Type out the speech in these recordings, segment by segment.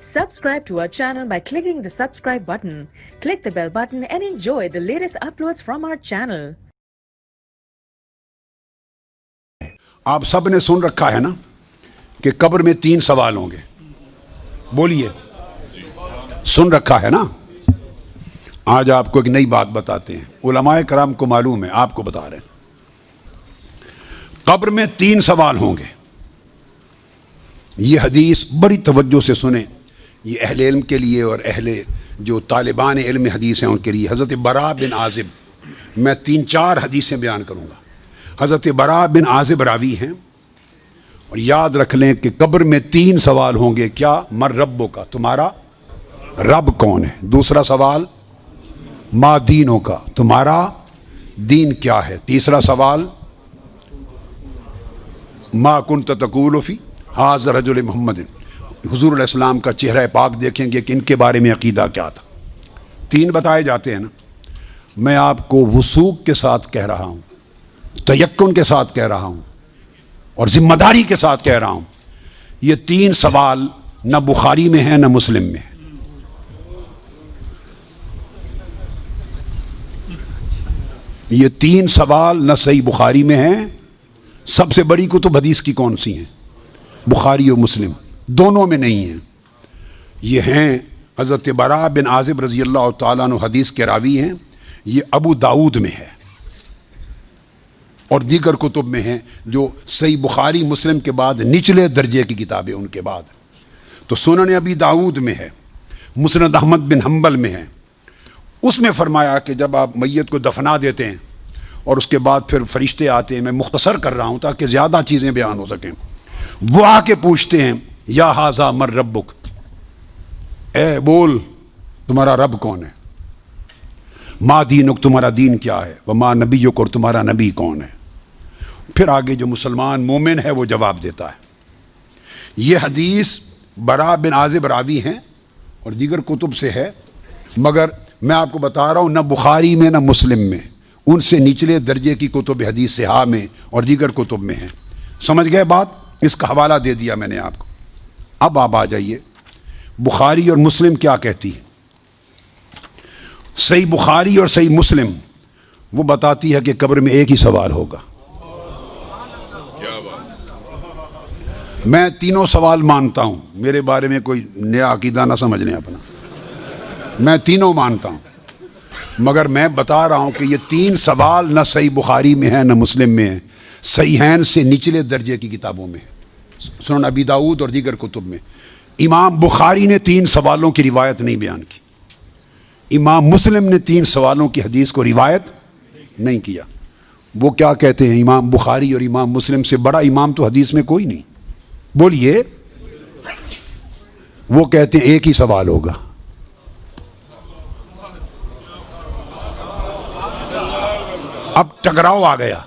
Subscribe to our channel by clicking the subscribe button. Click the bell button and enjoy the latest uploads from our channel. آپ سب نے سن رکھا ہے نا کہ قبر میں 3 سوال ہوں گے. بولیے, سن رکھا ہے نا؟ آج آپ کو ایک نئی بات بتاتے ہیں. علماء کرام کو معلوم ہے, آپ کو بتا رہے ہیں. قبر میں 3 سوال ہوں گے. یہ حدیث بڑی توجہ سے سنیں. یہ اہل علم کے لیے اور اہل جو طالبان علم حدیث ہیں ان کے لیے. حضرت براء بن عازب, میں 3-4 حدیثیں بیان کروں گا. حضرت براء بن عازب راوی ہیں, اور یاد رکھ لیں کہ قبر میں 3 سوال ہوں گے. کیا؟ مر ربوں کا, تمہارا رب کون ہے. دوسرا سوال ما دینوں کا, تمہارا دین کیا ہے. تیسرا سوال ما کنت تقول فی ھذا الرجل محمد, حضور علیہ السلام کا چہرہ پاک دیکھیں گے کہ ان کے بارے میں عقیدہ کیا تھا. 3 بتائے جاتے ہیں نا. میں آپ کو وثوق کے ساتھ کہہ رہا ہوں, تیقن کے ساتھ کہہ رہا ہوں, اور ذمہ داری کے ساتھ کہہ رہا ہوں, یہ 3 سوال نہ بخاری میں ہیں نہ مسلم میں ہیں. یہ 3 سوال نہ صحیح بخاری میں ہیں. سب سے بڑی کتب حدیث کی کون سی ہیں؟ بخاری اور مسلم, دونوں میں نہیں ہیں. یہ ہیں حضرت براء بن عازب رضی اللہ تعالیٰ عنہ حدیث کے راوی ہیں. یہ ابو داؤد میں ہے اور دیگر کتب میں ہیں جو صحیح بخاری مسلم کے بعد نچلے درجے کی کتابیں ان کے بعد. تو سنن ابی داؤد میں ہے, مسند احمد بن حنبل میں ہے. اس میں فرمایا کہ جب آپ میت کو دفنا دیتے ہیں اور اس کے بعد پھر فرشتے آتے ہیں, میں مختصر کر رہا ہوں تاکہ زیادہ چیزیں بیان ہو سکیں. وہ آ کے پوچھتے ہیں یا ھذا مر ربک, اے بول تمہارا رب کون ہے. ما دینک, تمہارا دین کیا ہے. وما نبیک, اور تمہارا نبی کون ہے. پھر آگے جو مسلمان مومن ہے وہ جواب دیتا ہے. یہ حدیث براء بن عازب راوی ہیں اور دیگر کتب سے ہے, مگر میں آپ کو بتا رہا ہوں نہ بخاری میں نہ مسلم میں, ان سے نچلے درجے کی کتب حدیث صحاح میں اور دیگر کتب میں ہیں. سمجھ گئے بات؟ اس کا حوالہ دے دیا میں نے آپ کو. اب آپ آ جائیے, بخاری اور مسلم کیا کہتی ہے. صحیح بخاری اور صحیح مسلم وہ بتاتی ہے کہ قبر میں ایک ہی سوال ہوگا. میں 3 سوال مانتا ہوں, میرے بارے میں کوئی نیا عقیدہ نہ سمجھ لیں اپنا. میں 3 مانتا ہوں, مگر میں بتا رہا ہوں کہ یہ 3 سوال نہ صحیح بخاری میں ہیں نہ مسلم میں ہیں, صحیحین سے نچلے درجے کی کتابوں میں, سنن ابی داؤد اور دیگر کتب میں. امام بخاری نے 3 سوالوں کی روایت نہیں بیان کی. امام مسلم نے 3 سوالوں کی حدیث کو روایت نہیں کیا. وہ کیا کہتے ہیں, امام بخاری اور امام مسلم سے بڑا امام تو حدیث میں کوئی نہیں. بولیے. وہ کہتے ہیں ایک ہی سوال ہوگا. اب ٹکراؤ آ گیا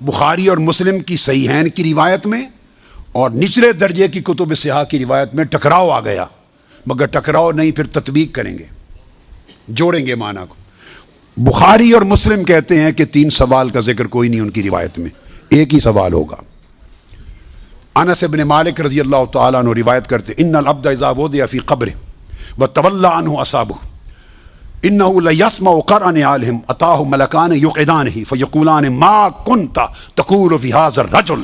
بخاری اور مسلم کی صحیحین کی روایت میں اور نچلے درجے کی کتب صحاح کی روایت میں. ٹکراؤ آ گیا, مگر ٹکراؤ نہیں, پھر تطبیق کریں گے, جوڑیں گے معنی کو. بخاری اور مسلم کہتے ہیں کہ 3 سوال کا ذکر کوئی نہیں ان کی روایت میں, ایک ہی سوال ہوگا. انس بن مالک رضی اللہ تعالیٰ عنہ روایت کرتے ان العبد اذا وضع فی قبرہ وتولی عنہ اصحابہ انه لیسمع قرع نعالہم اتاہ ملکان یقعدانہ فیقولان ما کنت تقول فی ھذا الرجل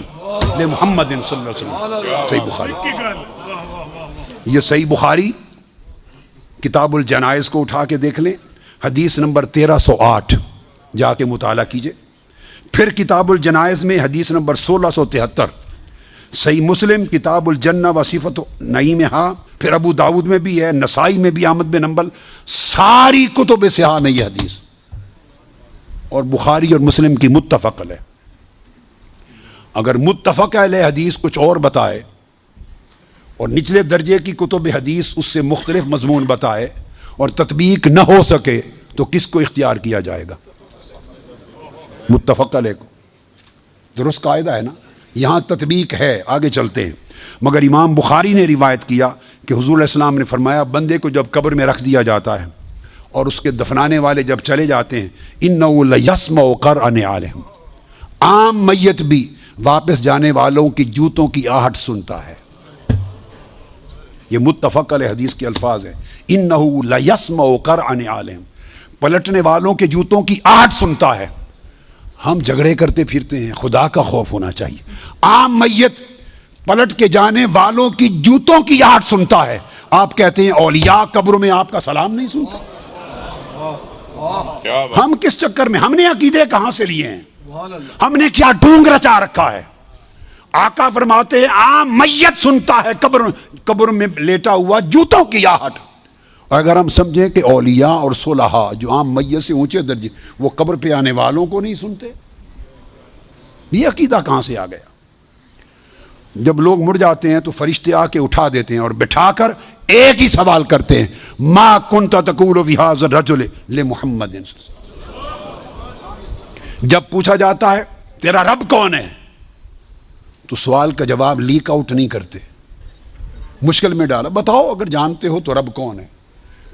لمحمد صلی اللہ علیہ وسلم. صحیح بخاری. یہ صحیح بخاری کتاب الجنائز کو اٹھا کے دیکھ لیں, حدیث نمبر 1308 جا کے مطالعہ کیجئے. پھر کتاب الجنائز میں حدیث نمبر 1673. صحیح مسلم کتاب الجنہ و صفت نعیمہا, پھر ابو داؤد میں بھی ہے, نسائی میں بھی, احمد بن حنبل, ساری کتب صحاح میں یہ حدیث. اور بخاری اور مسلم کی متفق علیہ. اگر متفق علیہ حدیث کچھ اور بتائے اور نچلے درجے کی کتب حدیث اس سے مختلف مضمون بتائے اور تطبیق نہ ہو سکے تو کس کو اختیار کیا جائے گا؟ متفق علیہ کو. درست قاعدہ ہے نا. یہاں تطبیق ہے, آگے چلتے ہیں. مگر امام بخاری نے روایت کیا کہ حضور علیہ السلام نے فرمایا بندے کو جب قبر میں رکھ دیا جاتا ہے اور اس کے دفنانے والے جب چلے جاتے ہیں, اِنَّهُ لَيَسْمَعُ قَرْعَ نِعَالِهِمْ, عام میت بھی واپس جانے والوں کی جوتوں کی آہٹ سنتا ہے. یہ متفق علیہ حدیث کے الفاظ ہیں، انہو لیسمع قرع نعالہم، پلٹنے والوں کے جوتوں کی آہٹ سنتا ہے۔ ہم جھگڑے کرتے پھرتے ہیں، خدا کا خوف ہونا چاہیے۔ عام میت پلٹ کے جانے والوں کی جوتوں کی آہٹ سنتا ہے، آپ کہتے ہیں اولیاء قبروں میں آپ کا سلام نہیں سنتا۔ ہم کس چکر میں، ہم نے عقیدے کہاں سے لیے ہیں، ہم نے کیا ڈونگ رچا رکھا ہے؟ آقا فرماتے ہیں عام میت سنتا ہے قبر میں لیٹا ہوا جوتوں کی آہٹ۔ اور اگر ہم سمجھیں کہ اولیاء اور صلحاء جو عام میت سے اونچے درجے وہ قبر پہ آنے والوں کو نہیں سنتے، یہ عقیدہ کہاں سے آ گیا؟ جب لوگ مر جاتے ہیں تو فرشتے آ کے اٹھا دیتے ہیں اور بٹھا کر ایک ہی سوال کرتے ہیں، ما کنت تقول فی ھذا الرجل لمحمد۔ جب پوچھا جاتا ہے تیرا رب کون ہے تو سوال کا جواب لیک آؤٹ نہیں کرتے، مشکل میں ڈالا، بتاؤ اگر جانتے ہو تو رب کون ہے۔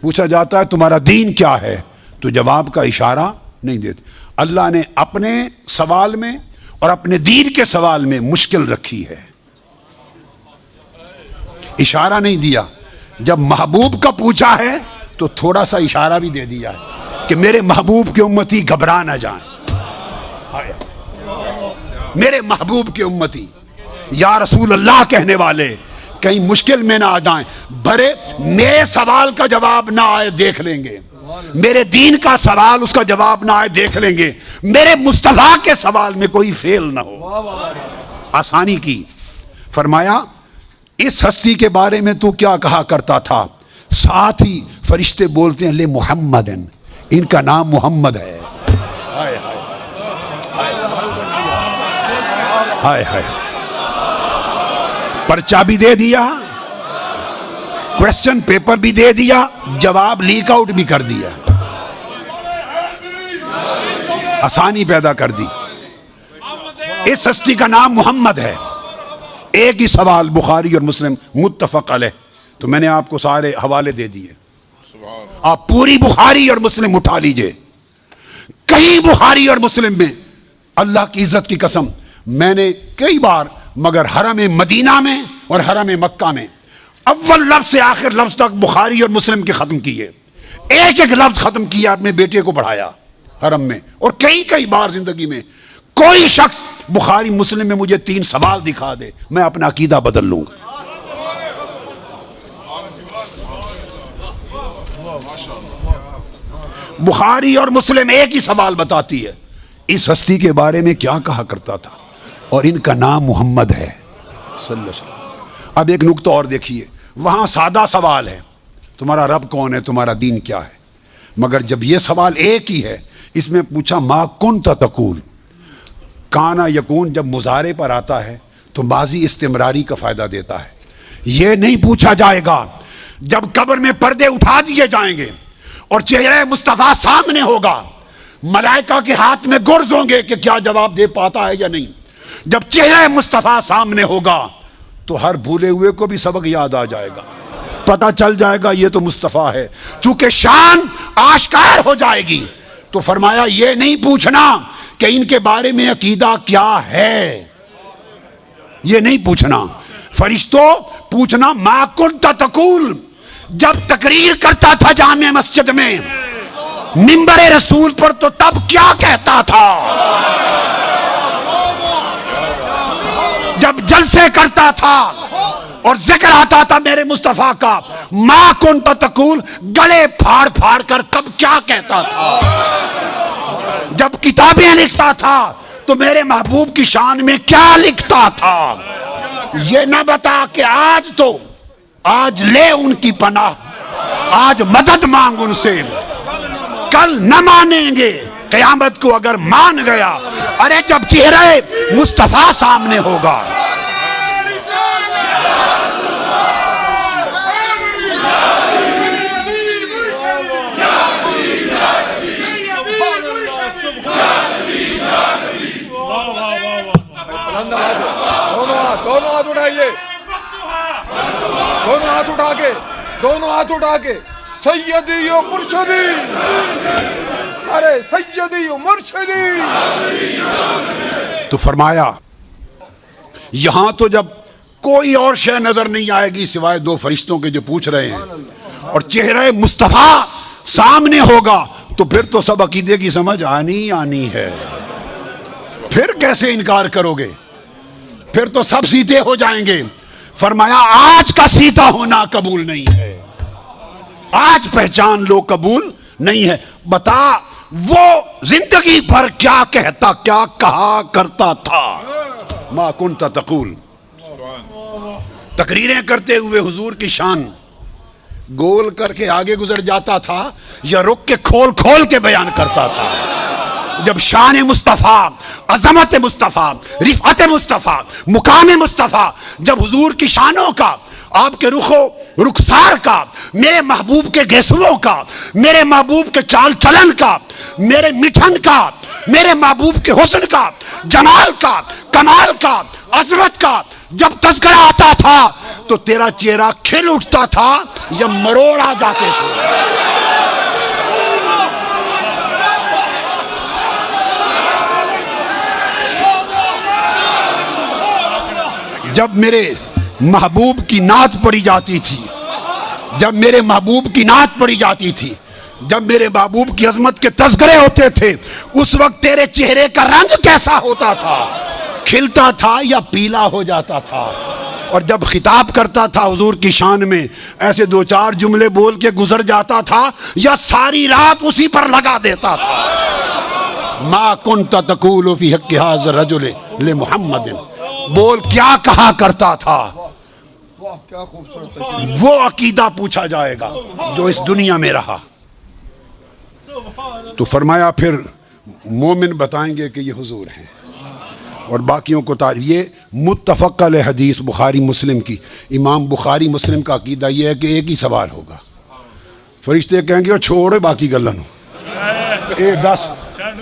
پوچھا جاتا ہے تمہارا دین کیا ہے تو جواب کا اشارہ نہیں دیتے۔ اللہ نے اپنے سوال میں اور اپنے دین کے سوال میں مشکل رکھی ہے، اشارہ نہیں دیا۔ جب محبوب کا پوچھا ہے تو تھوڑا سا اشارہ بھی دے دیا ہے کہ میرے محبوب کے امتی گھبرا نہ جائیں، میرے محبوب کے امتی یا رسول اللہ کہنے والے کہیں مشکل میں نہ آ جائیں، بھرے میرے سوال کا جواب نہ آئے دیکھ لیں گے، میرے دین کا سوال اس کا جواب نہ آئے دیکھ لیں گے، میرے مصطفیٰ کے سوال میں کوئی فیل نہ ہو۔ آسانی کی فرمایا اس ہستی کے بارے میں تو کیا کہا کرتا تھا؟ ساتھ ہی فرشتے بولتے ہیں لے محمد، ان کا نام محمد ہے۔ ہائے ہائے، پرچہ بھی دے دیا، کوشچن پیپر بھی دے دیا، جواب لیک آؤٹ بھی کر دیا، آسانی پیدا کر دی۔ اس ہستی کا نام محمد ہے۔ ایک ہی سوال بخاری اور مسلم متفق علیہ، تو میں نے آپ کو سارے حوالے دے دیے، آپ پوری بخاری اور مسلم اٹھا لیجئے۔ کہیں بخاری اور مسلم میں اللہ کی عزت کی قسم میں نے کئی بار، مگر حرم مدینہ میں اور حرم مکہ میں اول لفظ سے آخر لفظ تک بخاری اور مسلم کے ختم کیے، ایک ایک لفظ ختم کیا، اپنے بیٹے کو پڑھایا حرم میں، اور کئی بار زندگی میں کوئی شخص بخاری مسلم میں مجھے 3 سوال دکھا دے، میں اپنا عقیدہ بدل لوں گا۔ بخاری اور مسلم ایک ہی سوال بتاتی ہے، اس ہستی کے بارے میں کیا کہا کرتا تھا، اور ان کا نام محمد ہے صلی اللہ علیہ وسلم۔ اب ایک نقطہ اور دیکھیے، وہاں سادہ سوال ہے تمہارا رب کون ہے، تمہارا دین کیا ہے، مگر جب یہ سوال ایک ہی ہے، اس میں پوچھا ما کنت تقول، کانا یکون جب مضارع پر آتا ہے تو ماضی استمراری کا فائدہ دیتا ہے۔ یہ نہیں پوچھا جائے گا جب قبر میں پردے اٹھا دیے جائیں گے اور چہرہ مصطفیٰ سامنے ہوگا، ملائکہ کے ہاتھ میں گرز ہوں گے کہ کیا جواب دے پاتا ہے یا نہیں۔ جب چہرہ مصطفیٰ سامنے ہوگا تو ہر بھولے ہوئے کو بھی سبق یاد آ جائے گا، پتہ چل جائے گا یہ تو مصطفیٰ ہے، چونکہ شان آشکار ہو جائے گی۔ تو فرمایا یہ نہیں پوچھنا کہ ان کے بارے میں عقیدہ کیا ہے، یہ نہیں پوچھنا۔ فرشتوں پوچھنا ما کنت تقول، جب تقریر کرتا تھا جامع مسجد میں منبر رسول پر تو تب کیا کہتا تھا، جب جلسے کرتا تھا اور ذکر آتا تھا میرے مصطفیٰ کا، ما کنت تقول، گلے پھاڑ پھاڑ کر تب کیا کہتا تھا، جب کتابیں لکھتا تھا تو میرے محبوب کی شان میں کیا لکھتا تھا۔ یہ نہ بتا کہ آج لے ان کی پناہ، آج مدد مانگ ان سے، کل نہ مانیں گے، قیامت کو اگر مان گیا، ارے جب چہرہ مصطفیٰ سامنے ہوگا۔ دونوں ہاتھ اٹھائیے، دونوں ہاتھ اٹھا کے سیدی و مرشدی، ارے سیدی و مرشدی۔ تو فرمایا یہاں تو جب کوئی اور شے نظر نہیں آئے گی سوائے دو فرشتوں کے جو پوچھ رہے ہیں، اور چہرہ مصطفیٰ سامنے ہوگا تو پھر تو سب عقیدے کی سمجھ آنی ہے، پھر کیسے انکار کرو گے؟ پھر تو سب سیدھے ہو جائیں گے۔ فرمایا آج کا سیدھا ہونا قبول نہیں ہے، آج پہچان لو قبول نہیں ہے۔ بتا وہ زندگی بھر کیا کہتا، کیا کہا کرتا تھا؟ ما کنت تقول، تقریریں کرتے ہوئے حضور کی شان گول کر کے آگے گزر جاتا تھا یا رک کے کھول کھول کے بیان کرتا تھا؟ جب شان مصطفیٰ، عظمت مصطفیٰ، رفعت مصطفیٰ، مقام مصطفیٰ، جب حضور کی شانوں کا، آپ کے رخسار کا، میرے محبوب کے گیسوؤں کا، میرے محبوب کے چال چلن کا، میرے مٹھن کا، میرے محبوب کے حسن کا، جمال کا، کمال کا، عظمت کا جب تذکرہ آتا تھا تو تیرا چہرہ کھل اٹھتا تھا یا مروڑ آ جاتے تھے؟ جب میرے محبوب کی نعت پڑھی جاتی تھی، جب میرے محبوب کی نعت پڑھی جاتی تھی، جب میرے محبوب کی عظمت کے تذکرے ہوتے تھے، اس وقت تیرے چہرے کا رنگ کیسا ہوتا تھا؟ کھلتا تھا یا پیلا ہو جاتا تھا؟ اور جب خطاب کرتا تھا حضور کی شان میں، ایسے دو چار جملے بول کے گزر جاتا تھا یا ساری رات اسی پر لگا دیتا تھا؟ ما کنت تقول فی حق ھذا الرجل لمحمد، بول کیا کہا کرتا تھا؟ وہ عقیدہ پوچھا جائے گا جو اس دنیا میں رہا۔ تو فرمایا پھر مومن بتائیں گے کہ یہ حضور ہیں، اور باقیوں کو تعریف۔ یہ متفق علیہ حدیث بخاری مسلم کی، امام بخاری مسلم کا عقیدہ یہ ہے کہ ایک ہی سوال ہوگا، فرشتے کہیں گے چھوڑے باقی گلن اے دس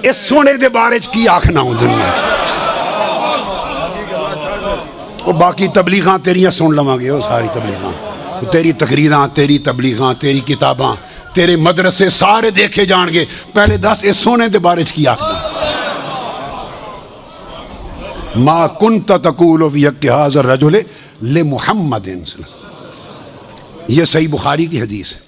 اس سونے دے بارے کی آکھنا ہوں دنیا سے، وہ باقی تبلیغاں تیریاں سن لواں گے، وہ ساری تبلیغاں، تیری تقریراں، تیری تبلیغاں، تیری کتاباں، تیرے مدرسے سارے دیکھے جان گے، پہلے دس اس سونے دے بارے کی آکھنا۔ ما کنت تقول فی حق ھذا الرجل لمحمد، یہ صحیح بخاری کی حدیث ہے۔